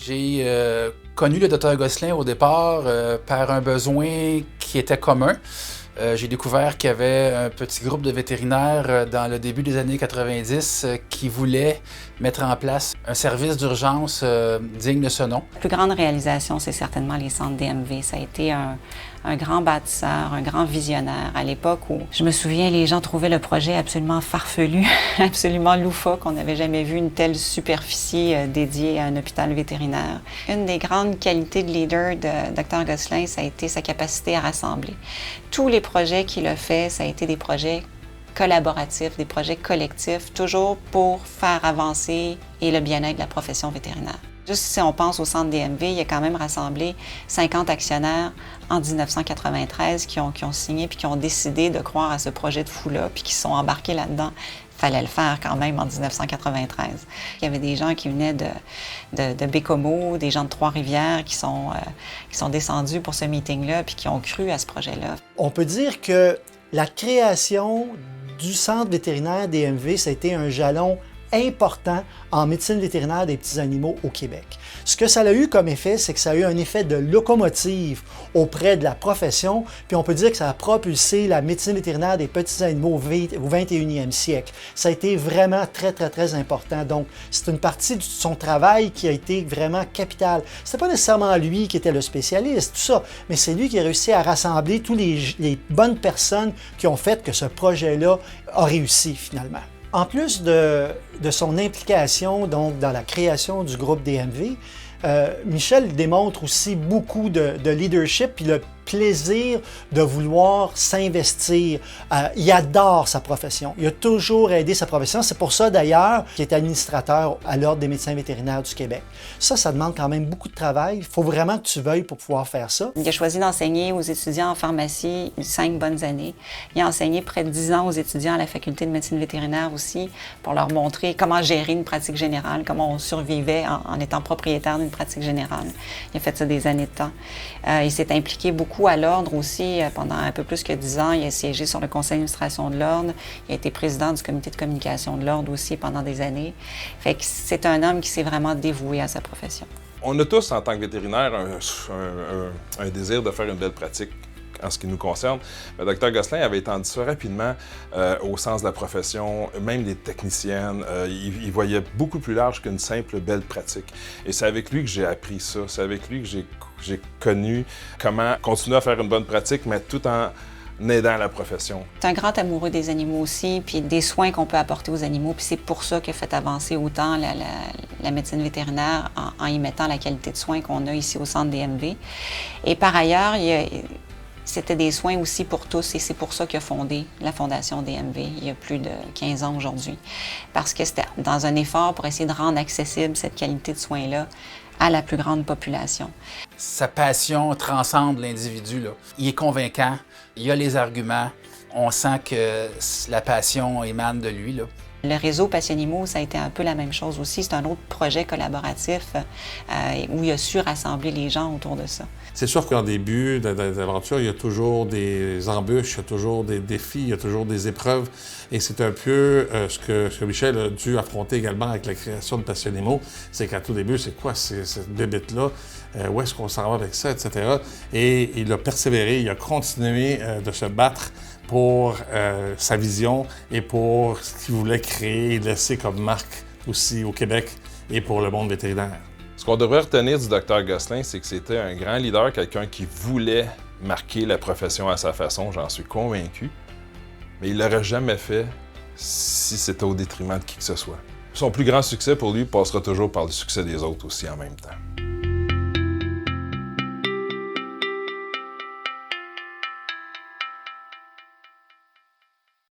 J'ai connu le Dr Gosselin au départ par un besoin qui était commun. J'ai découvert qu'il y avait un petit groupe de vétérinaires dans le début des années 90 qui voulaient mettre en place un service d'urgence digne de ce nom. La plus grande réalisation, c'est certainement les centres DMV. Ça a été un grand bâtisseur, un grand visionnaire à l'époque où, je me souviens, les gens trouvaient le projet absolument farfelu, absolument loufoque. On n'avait jamais vu une telle superficie dédiée à un hôpital vétérinaire. Une des grandes qualités de leader de Dr Gosselin, ça a été sa capacité à rassembler. Tous les projets qu'il a faits, ça a été des projets collaboratifs, des projets collectifs, toujours pour faire avancer et le bien-être de la profession vétérinaire. Juste si on pense au centre DMV, il a quand même rassemblé 50 actionnaires en 1993 qui ont signé puis qui ont décidé de croire à ce projet de fou-là puis qui sont embarqués là-dedans. Il fallait le faire quand même en 1993. Il y avait des gens qui venaient de Bécomo, des gens de Trois-Rivières qui sont descendus pour ce meeting-là puis qui ont cru à ce projet-là. On peut dire que la création du centre vétérinaire DMV, ça a été un jalon important en médecine vétérinaire des petits animaux au Québec. Ce que ça a eu comme effet, c'est que ça a eu un effet de locomotive auprès de la profession, puis on peut dire que ça a propulsé la médecine vétérinaire des petits animaux au 21e siècle. Ça a été vraiment très important. Donc, c'est une partie de son travail qui a été vraiment capitale. C'était pas nécessairement lui qui était le spécialiste, tout ça, mais c'est lui qui a réussi à rassembler toutes les bonnes personnes qui ont fait que ce projet-là a réussi finalement. En plus de son implication donc, dans la création du groupe DMV, Michel démontre aussi beaucoup de leadership et le plaisir de vouloir s'investir. Il adore sa profession. Il a toujours aidé sa profession. C'est pour ça d'ailleurs qu'il est administrateur à l'Ordre des médecins vétérinaires du Québec. Ça demande quand même beaucoup de travail. Il faut vraiment que tu veuilles pour pouvoir faire ça. Il a choisi d'enseigner aux étudiants en pharmacie 5 bonnes années. Il a enseigné près de 10 ans aux étudiants à la faculté de médecine vétérinaire aussi pour leur montrer comment gérer une pratique générale, comment on survivait en étant propriétaire d'une pratique générale. Il a fait ça des années de temps. Il s'est impliqué beaucoup à l'Ordre aussi pendant un peu plus que 10 ans. Il a siégé sur le conseil d'administration de l'Ordre. Il a été président du comité de communication de l'Ordre aussi pendant des années. Fait que c'est un homme qui s'est vraiment dévoué à sa profession. On a tous, en tant que vétérinaire, un désir de faire une belle pratique en ce qui nous concerne. Le Dr Gosselin avait étendu ça rapidement au sens de la profession, même les techniciennes. Il voyait beaucoup plus large qu'une simple belle pratique. Et c'est avec lui que j'ai appris ça. C'est avec lui que j'ai connu comment continuer à faire une bonne pratique, mais tout en aidant la profession. C'est un grand amoureux des animaux aussi, puis des soins qu'on peut apporter aux animaux. Puis c'est pour ça qu'il a fait avancer autant la médecine vétérinaire en y mettant la qualité de soins qu'on a ici au centre DMV. Et par ailleurs, c'était des soins aussi pour tous et c'est pour ça qu'il a fondé la Fondation DMV il y a plus de 15 ans aujourd'hui. Parce que c'était dans un effort pour essayer de rendre accessible cette qualité de soins-là à la plus grande population. Sa passion transcende l'individu. Il est convaincant, il a les arguments, on sent que la passion émane de lui. Le réseau Passionimaux, ça a été un peu la même chose aussi. C'est un autre projet collaboratif où il a su rassembler les gens autour de ça. C'est sûr qu'en début d'aventure, il y a toujours des embûches, il y a toujours des défis, il y a toujours des épreuves. Et c'est un peu ce que Michel a dû affronter également avec la création de Passionimaux. C'est qu'à tout début, c'est quoi cette bébête-là? Où est-ce qu'on s'en va avec ça, etc. Et il a persévéré, il a continué de se battre pour sa vision et pour ce qu'il voulait créer et laisser comme marque aussi au Québec et pour le monde vétérinaire. Ce qu'on devrait retenir du Dr Gosselin, c'est que c'était un grand leader, quelqu'un qui voulait marquer la profession à sa façon, j'en suis convaincu. Mais il ne l'aurait jamais fait si c'était au détriment de qui que ce soit. Son plus grand succès pour lui passera toujours par le succès des autres aussi en même temps.